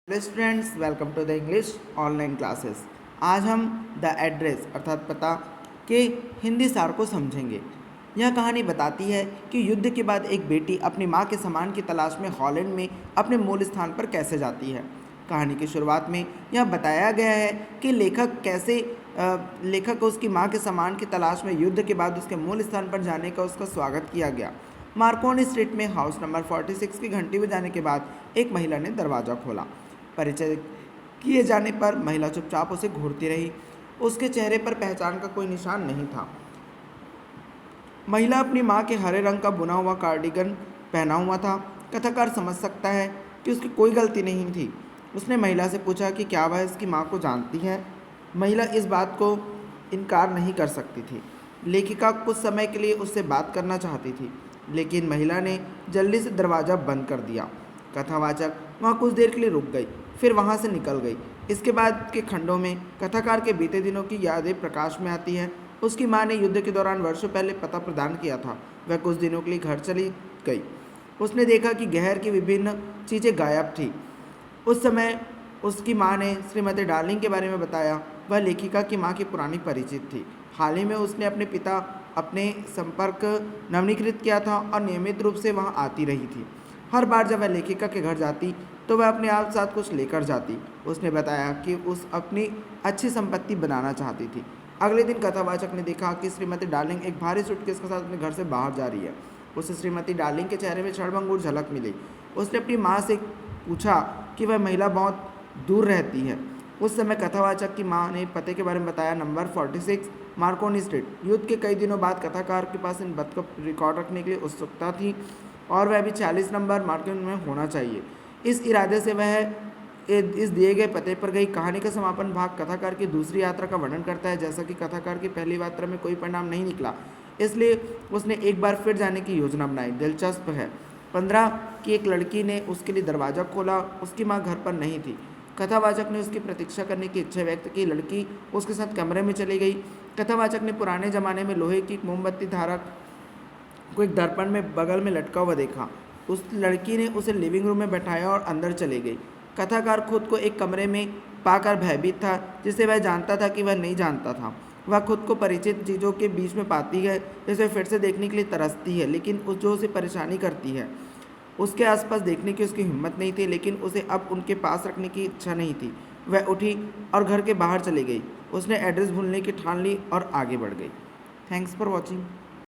Hello students, welcome to the English online classes. आज हम the address अर्थात पता के हिंदी सार को समझेंगे। यह कहानी बताती है कि युद्ध के बाद एक बेटी अपनी मां के सामान की तलाश में हॉलैंड में अपने मूल स्थान पर कैसे जाती है। कहानी की शुरुआत में यह बताया गया है कि लेखक को उसकी मां के सामान की तलाश में युद्ध के बाद उसके मूल स्थान पर जाने का उसका स्वागत किया गया। मार्कोनी स्ट्रीट में हाउस नंबर 46 की घंटी बजाने के बाद एक महिला ने दरवाज़ा खोला। परिचय किए जाने पर महिला चुपचाप उसे घूरती रही। उसके चेहरे पर पहचान का कोई निशान नहीं था। महिला अपनी मां के हरे रंग का बुना हुआ कार्डिगन पहना हुआ था। कथाकार समझ सकता है कि उसकी कोई गलती नहीं थी। उसने महिला से पूछा कि क्या वह इसकी मां को जानती है। महिला इस बात को इनकार नहीं कर सकती थी। लेखिका कुछ समय के लिए उससे बात करना चाहती थी, लेकिन महिला ने जल्दी से दरवाज़ा बंद कर दिया। कथावाचक वहाँ कुछ देर के लिए रुक गई, फिर वहाँ से निकल गई। इसके बाद के खंडों में कथाकार के बीते दिनों की यादें प्रकाश में आती हैं। उसकी माँ ने युद्ध के दौरान वर्षों पहले पता प्रदान किया था। वह कुछ दिनों के लिए घर चली गई। उसने देखा कि गहर की विभिन्न चीज़ें गायब थी। उस समय उसकी माँ ने श्रीमती डार्लिंग के बारे में बताया। वह लेखिका की माँ की पुरानी परिचित थी। हाल ही में उसने अपने संपर्क नवीनीकृत किया था और नियमित रूप से वहाँ आती रही थी। हर बार जब वह लेखिका के घर जाती तो वह अपने आप साथ कुछ लेकर जाती। उसने बताया कि उस अपनी अच्छी संपत्ति बनाना चाहती थी। अगले दिन कथावाचक ने देखा कि श्रीमती डार्लिंग एक भारी सूटकेस के साथ अपने घर से बाहर जा रही है। उसे श्रीमती डार्लिंग के चेहरे में क्षणभंगुर झलक मिली। उसने अपनी माँ से पूछा कि वह महिला बहुत दूर रहती है। उस समय कथावाचक की माँ ने पते के बारे में बताया, नंबर 46 मार्कोनी स्ट्रीट। युद्ध के कई दिनों बाद कथाकार के पास इन बात को रिकॉर्ड रखने के लिए उत्सुकता थी और वह भी 40 नंबर मार्कोनी में होना चाहिए। इस इरादे से वह इस दिए गए पते पर गई। कहानी का समापन भाग कथाकार की दूसरी यात्रा का वर्णन करता है। जैसा कि कथाकार की पहली यात्रा में कोई परिणाम नहीं निकला, इसलिए उसने एक बार फिर जाने की योजना बनाई। दिलचस्प है, 15 की एक लड़की ने उसके लिए दरवाज़ा खोला। उसकी माँ घर पर नहीं थी। कथावाचक ने उसकी प्रतीक्षा करने की इच्छा व्यक्त की। लड़की उसके साथ कमरे में चली गई। कथावाचक ने पुराने ज़माने में लोहे की मोमबत्ती धारक को एक दर्पण में बगल में लटका हुआ देखा। उस लड़की ने उसे लिविंग रूम में बैठाया और अंदर चली गई। कथाकार खुद को एक कमरे में पाकर भयभीत था, जिसे वह जानता था कि वह नहीं जानता था। वह खुद को परिचित चीज़ों के बीच में पाती है, जिसे फिर से देखने के लिए तरसती है, लेकिन उस जो उसे परेशानी करती है। उसके आसपास देखने की उसकी हिम्मत नहीं थी, लेकिन उसे अब उनके पास रखने की इच्छा नहीं थी। वह उठी और घर के बाहर चली गई। उसने एड्रेस भूलने की ठान ली और आगे बढ़ गई। Thanks for watching.